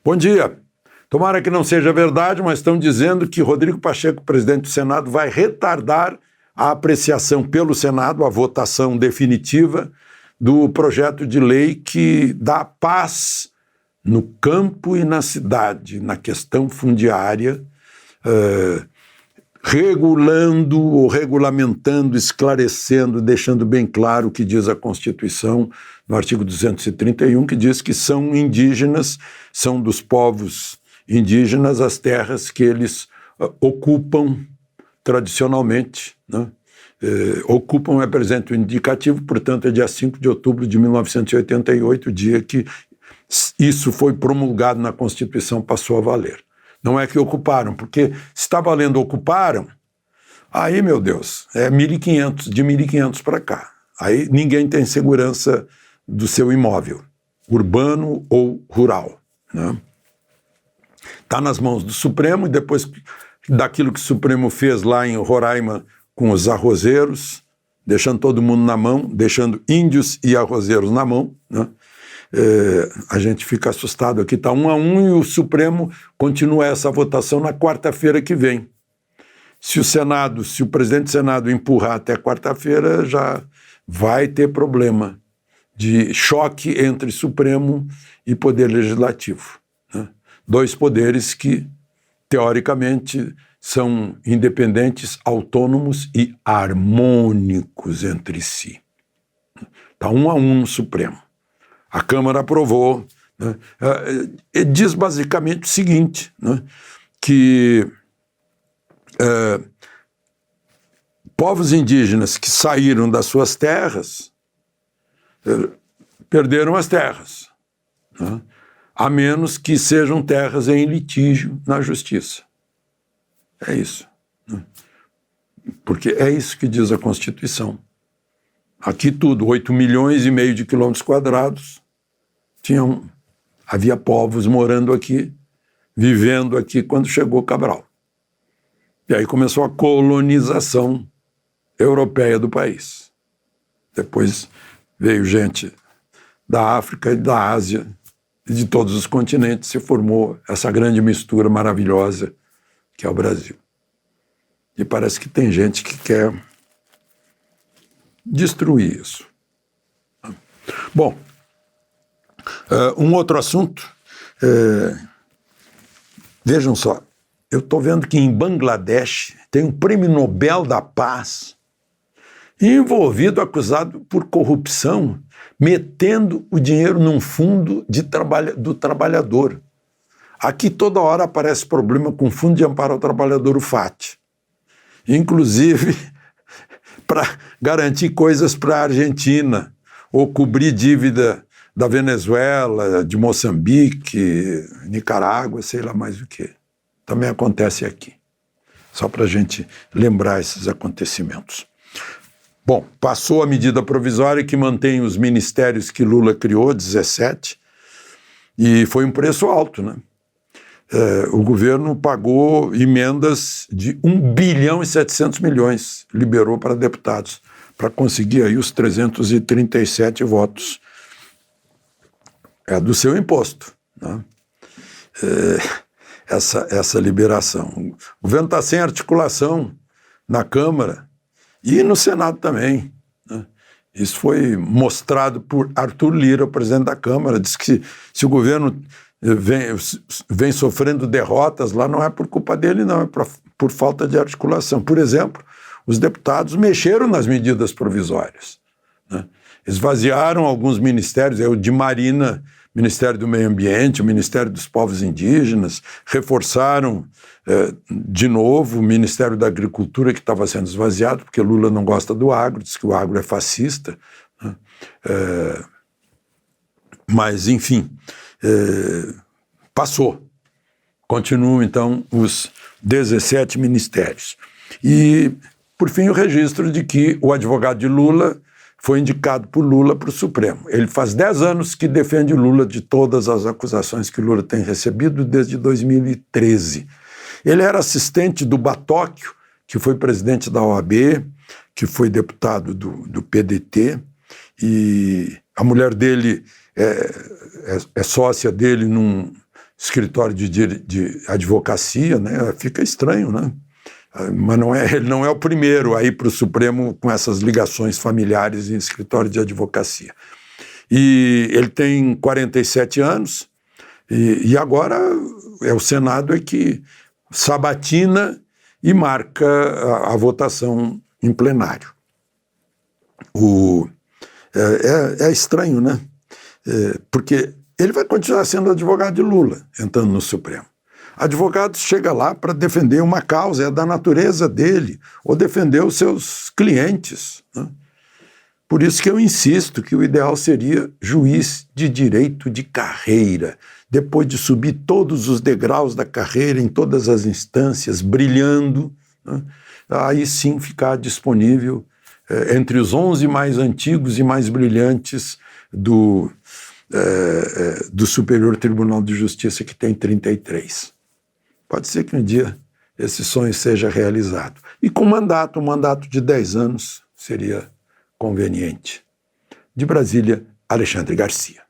Bom dia. Tomara que não seja verdade, mas estão dizendo que Rodrigo Pacheco, presidente do Senado, vai retardar a apreciação pelo Senado, a votação definitiva do projeto de lei que dá paz no campo e na cidade, na questão fundiária, regulando ou regulamentando, esclarecendo, deixando bem claro o que diz a Constituição, no artigo 231, que diz que são indígenas, são dos povos indígenas as terras que eles ocupam tradicionalmente, né? Ocupam é presente indicativo, portanto é dia 5 de outubro de 1988, o dia que isso foi promulgado na Constituição, passou a valer. Não é que ocuparam, porque se está valendo ocuparam, aí, meu Deus, é 1.500, de 1.500 para cá. Aí ninguém tem segurança do seu imóvel, urbano ou rural, né? Está nas mãos do Supremo, e depois daquilo que o Supremo fez lá em Roraima com os arrozeiros, deixando todo mundo na mão, deixando índios e arrozeiros na mão, né? A gente fica assustado aqui, está 1-1 e o Supremo continua essa votação na quarta-feira que vem. Se o presidente do Senado empurrar até quarta-feira, já vai ter problema de choque entre Supremo e Poder Legislativo, né? Dois poderes que, teoricamente, são independentes, autônomos e harmônicos entre si. Está 1-1 no Supremo. A Câmara aprovou, né? Diz basicamente o seguinte, né? Que povos indígenas que saíram das suas terras perderam as terras, né? A menos que sejam terras em litígio na justiça. É isso, né? Porque é isso que diz a Constituição. Aqui tudo, 8,5 milhões de quilômetros quadrados, havia povos morando aqui, vivendo aqui quando chegou Cabral. E aí começou a colonização europeia do país. Depois veio gente da África e da Ásia, e de todos os continentes, se formou essa grande mistura maravilhosa que é o Brasil. E parece que tem gente que quer destruir isso. Bom, um outro assunto, vejam só, eu estou vendo que em Bangladesh tem um prêmio Nobel da Paz envolvido, acusado por corrupção, metendo o dinheiro num fundo do trabalhador. Aqui toda hora aparece problema com o Fundo de Amparo ao Trabalhador, o FAT. Inclusive para garantir coisas para a Argentina, ou cobrir dívida da Venezuela, de Moçambique, Nicarágua, sei lá mais o que. Também acontece aqui. Só para a gente lembrar esses acontecimentos. Bom, passou a medida provisória que mantém os ministérios que Lula criou, 17, e foi um preço alto, né? O governo pagou emendas de 1 bilhão e 700 milhões, liberou para deputados, para conseguir aí os 337 votos do seu imposto, né? Essa liberação. O governo está sem articulação na Câmara e no Senado também, né? Isso foi mostrado por Arthur Lira, o presidente da Câmara, disse que se o governo vem sofrendo derrotas lá, não é por culpa dele, não, é por falta de articulação. Por exemplo, os deputados mexeram nas medidas provisórias, né? Esvaziaram alguns ministérios, o de Marina, Ministério do Meio Ambiente, o Ministério dos Povos Indígenas, reforçaram de novo o Ministério da Agricultura, que estava sendo esvaziado, porque Lula não gosta do agro, diz que o agro é fascista, né? Mas, enfim, passou. Continuam, então, os 17 ministérios. E, por fim, o registro de que o advogado de Lula foi indicado por Lula para o Supremo. Ele faz 10 anos que defende Lula de todas as acusações que Lula tem recebido desde 2013. Ele era assistente do Batóquio, que foi presidente da OAB, que foi deputado do PDT, e a mulher dele é sócia dele escritório de advocacia, né? Fica estranho, né? Mas ele não é o primeiro a ir para o Supremo com essas ligações familiares em escritório de advocacia. E ele tem 47 anos, e agora é o Senado que sabatina e marca a votação em plenário. É estranho, né? Porque ele vai continuar sendo advogado de Lula, entrando no Supremo. Advogado chega lá para defender uma causa, é da natureza dele, ou defender os seus clientes, né? Por isso que eu insisto que o ideal seria juiz de direito de carreira, depois de subir todos os degraus da carreira, em todas as instâncias, brilhando, né? Aí sim ficar disponível entre os 11 mais antigos e mais brilhantes do Superior Tribunal de Justiça, que tem 33. Pode ser que um dia esse sonho seja realizado. E com um mandato de 10 anos seria conveniente. De Brasília, Alexandre Garcia.